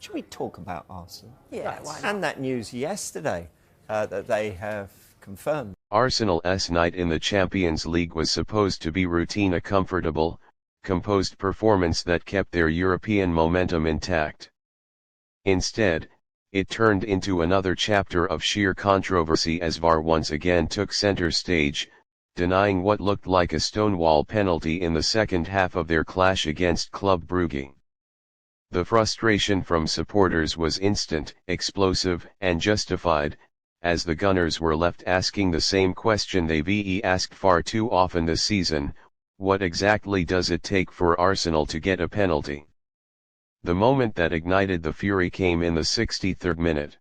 should we talk about Arsenal? Yeah, why not? And that news yesterday that they have confirmed. Arsenal's night in the Champions League was supposed to be routine, a comfortable, composed performance that kept their European momentum intact. Instead, it turned into another chapter of sheer controversy as VAR once again took center stage, denying what looked like a stonewall penalty in the second half of their clash against Club Brugge. The frustration from supporters was instant, explosive, and justified, as the Gunners were left asking the same question they've asked far too often this season: what exactly does it take for Arsenal to get a penalty? The moment that ignited the fury came in the 63rd minute.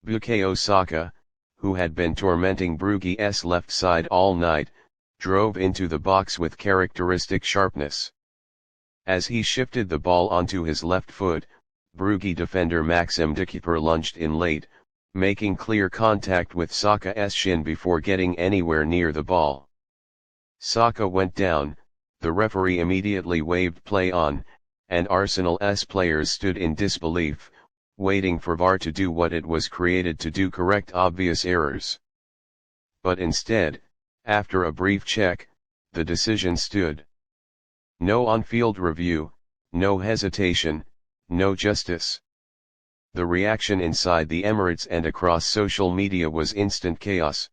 Bukayo Saka, who had been tormenting Brugge's left side all night, drove into the box with characteristic sharpness. As he shifted the ball onto his left foot, Brugge defender Maxim Dekeeper lunged in late, making clear contact with Saka's shin before getting anywhere near the ball. Saka went down, the referee immediately waved play on, and Arsenal's players stood in disbelief, waiting for VAR to do what it was created to do: correct obvious errors. But instead, after a brief check, the decision stood. No on-field review, no hesitation, no justice. The reaction inside the Emirates and across social media was instant chaos.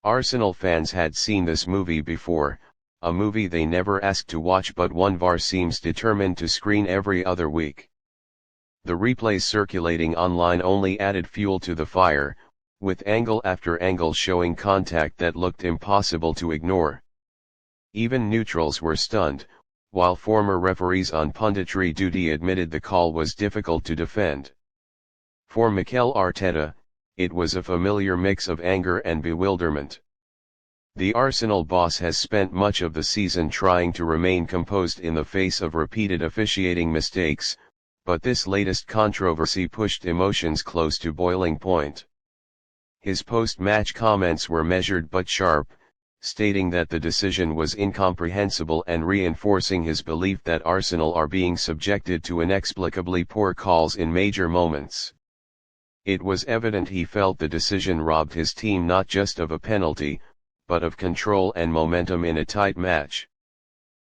Arsenal fans had seen this movie before, a movie they never asked to watch but one VAR seems determined to screen every other week. The replays circulating online only added fuel to the fire, with angle after angle showing contact that looked impossible to ignore. Even neutrals were stunned, while former referees on punditry duty admitted the call was difficult to defend. For Mikel Arteta, it was a familiar mix of anger and bewilderment. The Arsenal boss has spent much of the season trying to remain composed in the face of repeated officiating mistakes, but this latest controversy pushed emotions close to boiling point. His post-match comments were measured but sharp, stating that the decision was incomprehensible and reinforcing his belief that Arsenal are being subjected to inexplicably poor calls in major moments. It was evident he felt the decision robbed his team not just of a penalty, but of control and momentum in a tight match.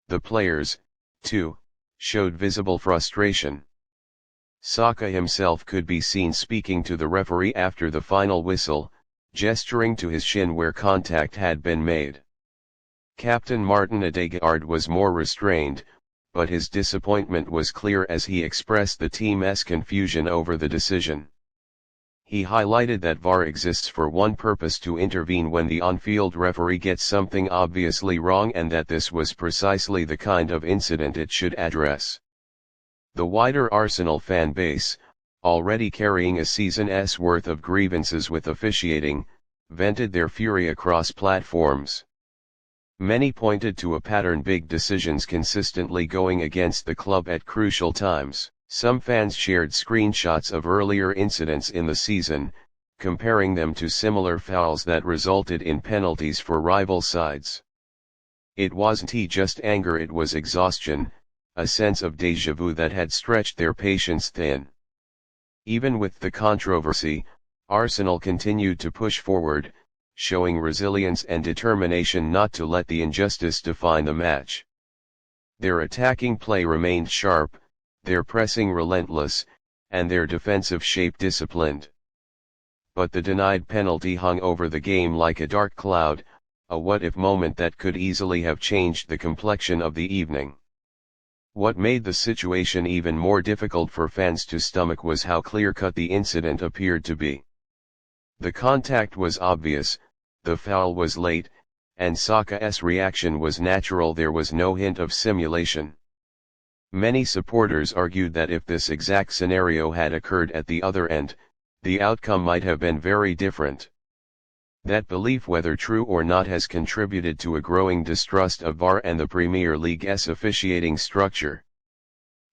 The players, too, showed visible frustration. Saka himself could be seen speaking to the referee after the final whistle, gesturing to his shin where contact had been made. Captain Martin Odegaard was more restrained, but his disappointment was clear as he expressed the team's confusion over the decision. He highlighted that VAR exists for one purpose: to intervene when the on-field referee gets something obviously wrong, and that this was precisely the kind of incident it should address. The wider Arsenal fan base, already carrying a season's worth of grievances with officiating, vented their fury across platforms. Many pointed to a pattern: big decisions consistently going against the club at crucial times. Some fans shared screenshots of earlier incidents in the season, comparing them to similar fouls that resulted in penalties for rival sides. It wasn't just anger, it was exhaustion, a sense of déjà vu that had stretched their patience thin. Even with the controversy, Arsenal continued to push forward, showing resilience and determination not to let the injustice define the match. Their attacking play remained sharp, their pressing relentless, and their defensive shape disciplined. But the denied penalty hung over the game like a dark cloud, a what-if moment that could easily have changed the complexion of the evening. What made the situation even more difficult for fans to stomach was how clear-cut the incident appeared to be. The contact was obvious, the foul was late, and Saka's reaction was natural. There was no hint of simulation. Many supporters argued that if this exact scenario had occurred at the other end, the outcome might have been very different. That belief, whether true or not, has contributed to a growing distrust of VAR and the Premier League's officiating structure.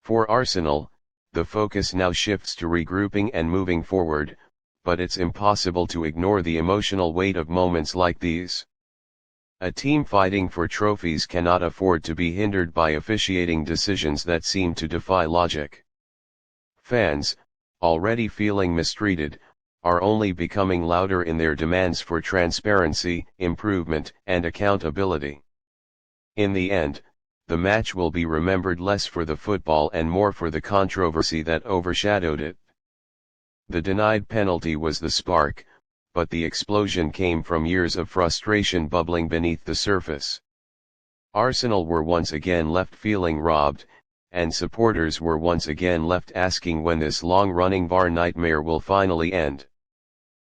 For Arsenal, the focus now shifts to regrouping and moving forward, but it's impossible to ignore the emotional weight of moments like these. A team fighting for trophies cannot afford to be hindered by officiating decisions that seem to defy logic. Fans, already feeling mistreated, are only becoming louder in their demands for transparency, improvement, and accountability. In the end, the match will be remembered less for the football and more for the controversy that overshadowed it. The denied penalty was the spark, but the explosion came from years of frustration bubbling beneath the surface. Arsenal were once again left feeling robbed, and supporters were once again left asking when this long-running VAR nightmare will finally end.